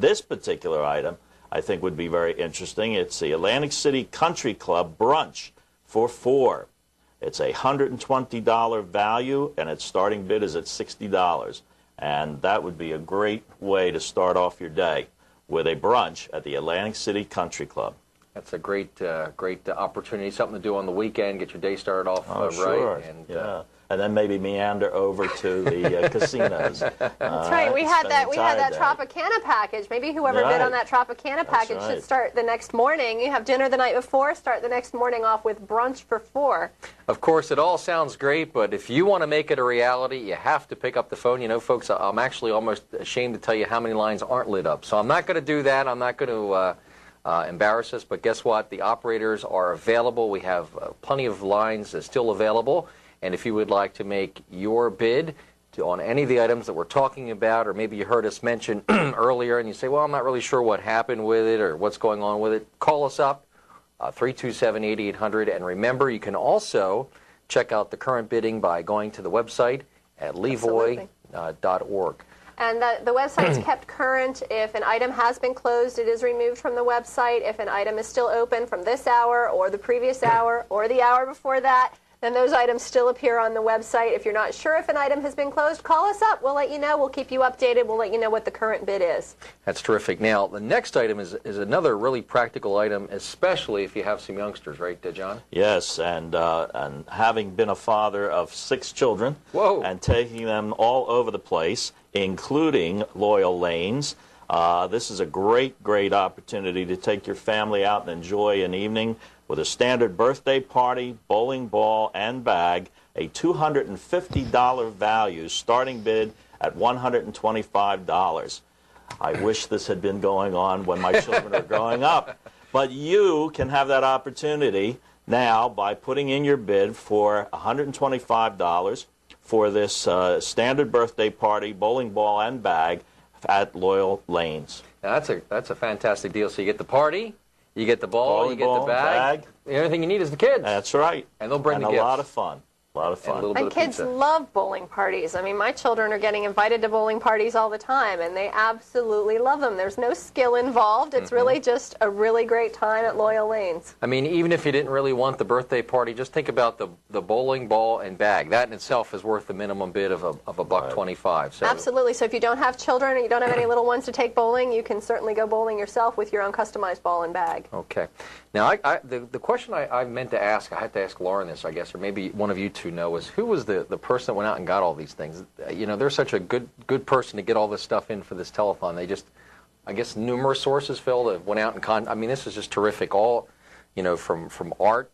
This particular item I think would be very interesting. It's the Atlantic City Country Club brunch for 4. It's a $120 value, and its starting bid is at $60. And that would be a great way to start off your day with a brunch at the Atlantic City Country Club. That's a great opportunity, something to do on the weekend, get your day started off Sure. right. And, and then maybe meander over to the casinos. That's right. We had that Tropicana package. Maybe whoever bid on that Tropicana package should start the next morning. You have dinner the night before, start the next morning off with brunch for 4. Of course, it all sounds great, but if you want to make it a reality, you have to pick up the phone. You know, folks, I'm actually almost ashamed to tell you how many lines aren't lit up. So I'm not going to do that. I'm not going to embarrass us, but guess what? The operators are available. We have plenty of lines still available, and if you would like to make your bid on any of the items that we're talking about, or maybe you heard us mention earlier and you say, well, I'm not really sure what happened with it or what's going on with it, call us up, 327-8800, and remember, you can also check out the current bidding by going to the website at levoy.org. And the website is kept current. If an item has been closed, it is removed from the website. If an item is still open from this hour or the previous hour or the hour before that, then those items still appear on the website. If you're not sure if an item has been closed, call us up. We'll let you know. We'll keep you updated. We'll let you know what the current bid is. That's terrific. Now, the next item is another really practical item, especially if you have some youngsters, right, John? Yes, and having been a father of 6 children and taking them all over the place, including Loyal Lanes, this is a great opportunity to take your family out and enjoy an evening with a standard birthday party, bowling ball, and bag, a $250 value, starting bid at $125. I wish this had been going on when my children were growing up. But you can have that opportunity now by putting in your bid for $125 for this standard birthday party, bowling ball, and bag at Loyal Lanes. Now that's a fantastic deal. So you get the party, you get the ball, you get the bag. Everything you need is the kids. That's right. And they'll bring the gifts. A lot of fun. A lot of fun. And kids love bowling parties. I mean, my children are getting invited to bowling parties all the time, and they absolutely love them. There's no skill involved. It's really just a really great time at Loyal Lanes. I mean, even if you didn't really want the birthday party, just think about the bowling ball and bag. That in itself is worth the minimum bid of a $125. So. Absolutely. So if you don't have children or you don't have any little ones to take bowling, you can certainly go bowling yourself with your own customized ball and bag. Okay. Now, the question I meant to ask, I had to ask Lauren this, I guess, or maybe one of you two know, is who was the person that went out and got all these things? You know, they're such a good person to get all this stuff in for this telethon. They just, I guess, numerous sources, Phil, that went out and I mean, this is just terrific. All, you know, from art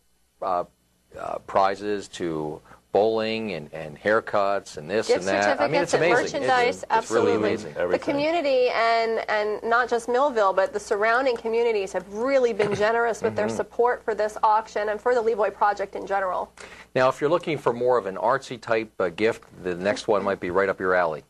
prizes to bowling and haircuts and this gift and that. I mean, it's amazing. Merchandise, absolutely. It's really amazing. The community and not just Millville, but the surrounding communities have really been generous with their support for this auction and for the Levoy project in general. Now, if you're looking for more of an artsy type gift, the next one might be right up your alley.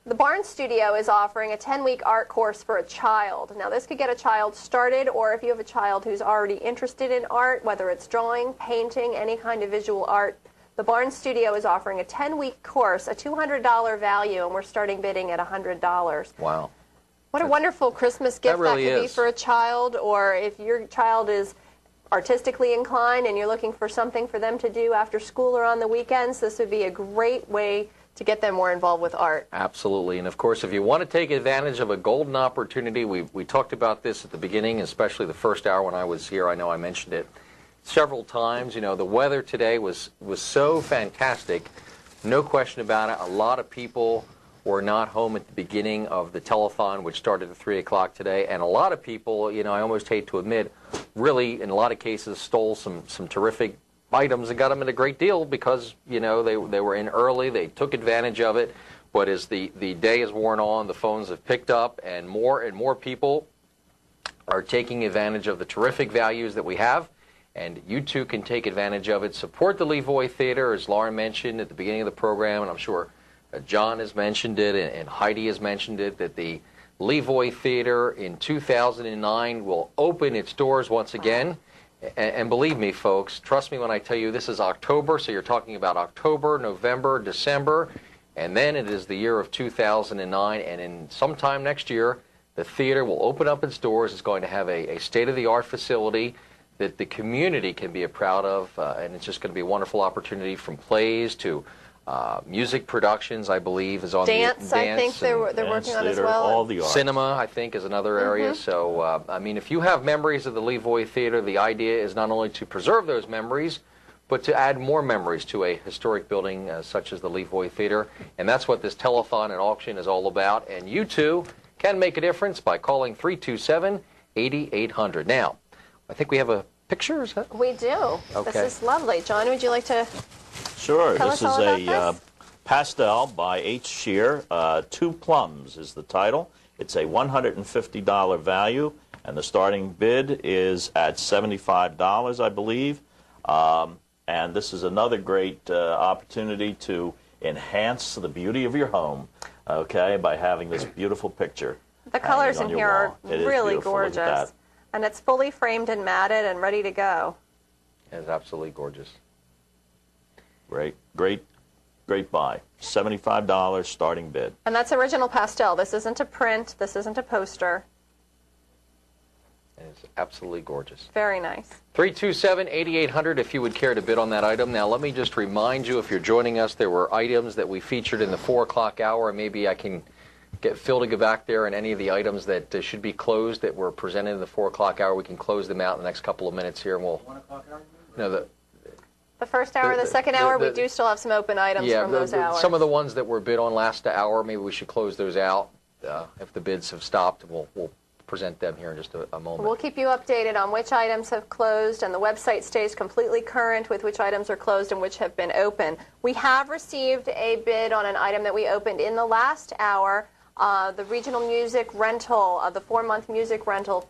The Barn Studio is offering a 10-week art course for a child. Now, this could get a child started, or if you have a child who's already interested in art, whether it's drawing, painting, any kind of visual art, the Barn Studio is offering a 10-week course, a $200 value, and we're starting bidding at $100. Wow. What a wonderful Christmas gift that could be for a child, or if your child is artistically inclined and you're looking for something for them to do after school or on the weekends, this would be a great way to get them more involved with art. Absolutely. And of course, if you want to take advantage of a golden opportunity, we talked about this at the beginning, especially the first hour when I was here. I know I mentioned it several times. You know, the weather today was so fantastic, no question about it. A lot of people were not home at the beginning of the telethon, which started at 3 o'clock today, and a lot of people, you know, I almost hate to admit, really, in a lot of cases, stole some terrific items and got them at a great deal because, you know, they were in early, they took advantage of it, but as the day has worn on, the phones have picked up, and more people are taking advantage of the terrific values that we have. And you too can take advantage of it. Support the Levoy Theatre, as Lauren mentioned at the beginning of the program, and I'm sure John has mentioned it and Heidi has mentioned it, that the Levoy Theatre in 2009 will open its doors once again. And believe me, folks, trust me when I tell you this is October, so you're talking about October, November, December, and then it is the year of 2009, and in sometime next year, The theater will open up its doors. It's going to have a state-of-the-art facility that the community can be proud of, and it's just going to be a wonderful opportunity from plays to music productions, I believe, is on dance. I think they're working on as well. All the arts. Cinema, I think, is another area. So, I mean, if you have memories of the Levoy Theater, the idea is not only to preserve those memories, but to add more memories to a historic building such as the Levoy Theater. And that's what this telethon and auction is all about. And you, too, can make a difference by calling 327-8800. Now, I think we have a picture, is that? We do. Okay. This is lovely. John, would you like to Sure. tell This us all is about a this? pastel by H. Shear. Two Plums is the title. It's a $150 value, and the starting bid is at $75, I believe. And this is another great opportunity to enhance the beauty of your home, okay, by having this beautiful picture. The colors in here are really beautiful. Look at gorgeous. that. And it's fully framed and matted and ready to go. It's absolutely gorgeous. Great, great, great buy. $75 starting bid. And that's original pastel. This isn't a print. This isn't a poster. And it's absolutely gorgeous. Very nice. 327-8800 if you would care to bid on that item. Now, let me just remind you, if you're joining us, there were items that we featured in the 4 o'clock hour, and maybe I can get Phil to go back there, and any of the items that should be closed that were presented in the 4 o'clock hour, we can close them out in the next couple of minutes here, and we'll... 1 o'clock hour? No, The first hour, the second hour, we do still have some open items from those hours. Some of the ones that were bid on last hour, maybe we should close those out. If the bids have stopped, we'll present them here in just a moment. We'll keep you updated on which items have closed, and the website stays completely current with which items are closed and which have been open. We have received a bid on an item that we opened in the last hour, the regional music rental, the 4-month music rental.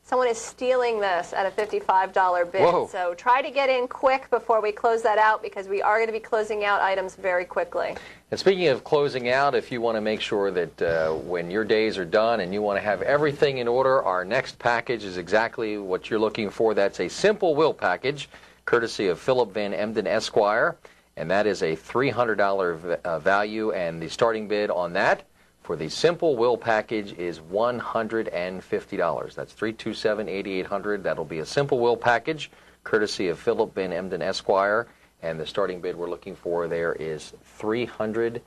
Someone is stealing this at a $55 bid. Whoa. So try to get in quick before we close that out, because we are going to be closing out items very quickly. And speaking of closing out, if you want to make sure that when your days are done and you want to have everything in order, our next package is exactly what you're looking for. That's a simple will package, courtesy of Philip Van Emden, Esquire, and that is a $300 value, and the starting bid on that for the simple will package is $150. That's 327-8800. That'll be a simple will package, courtesy of Philip Van Emden, Esquire, and the starting bid we're looking for there is $350.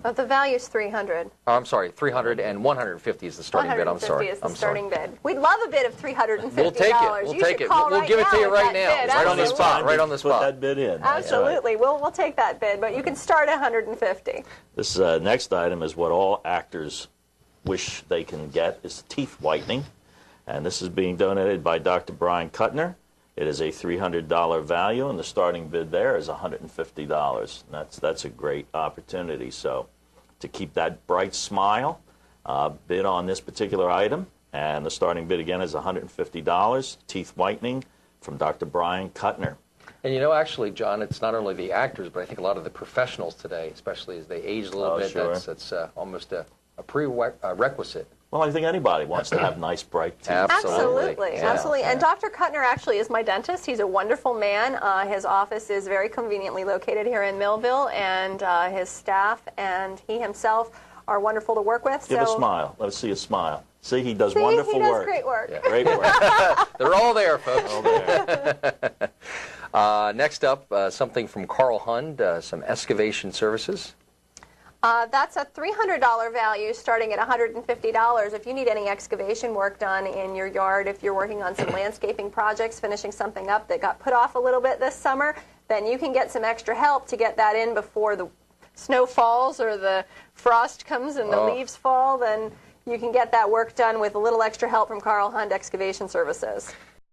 But the value is $300. Oh, I'm sorry, $300 and $150 is the starting bid. I'm sorry. $150 is the starting bid. We'd love a bid of $350. We'll take it. We'll take it. We'll give it to you right now. Right on the spot. Right on the spot. Put that bid in. Absolutely. We'll take that bid, but you can start at $150. This next item is what all actors wish they can get, is teeth whitening. And this is being donated by Dr. Brian Kuttner. It is a $300 value, and the starting bid there is $150. That's a great opportunity. So to keep that bright smile, bid on this particular item, and the starting bid again is $150. Teeth whitening from Dr. Brian Kuttner. And you know, actually, John, it's not only the actors, but I think a lot of the professionals today, especially as they age a little bit, sure. that's almost a prerequisite. Well, I think anybody wants to have nice, bright teeth. Absolutely. Absolutely. Absolutely. And Dr. Kuttner actually is my dentist. He's a wonderful man. His office is very conveniently located here in Millville, and his staff and he himself are wonderful to work with. Give a smile. Let's see a smile. See, he does wonderful work. Great work. Yeah, great work. They're all there, folks. All there. Next up, something from Carl Hund, some excavation services. That's a $300 value starting at $150. If you need any excavation work done in your yard, if you're working on some landscaping projects, finishing something up that got put off a little bit this summer, then you can get some extra help to get that in before the snow falls or the frost comes and the leaves fall. Then you can get that work done with a little extra help from Carl Hund Excavation Services.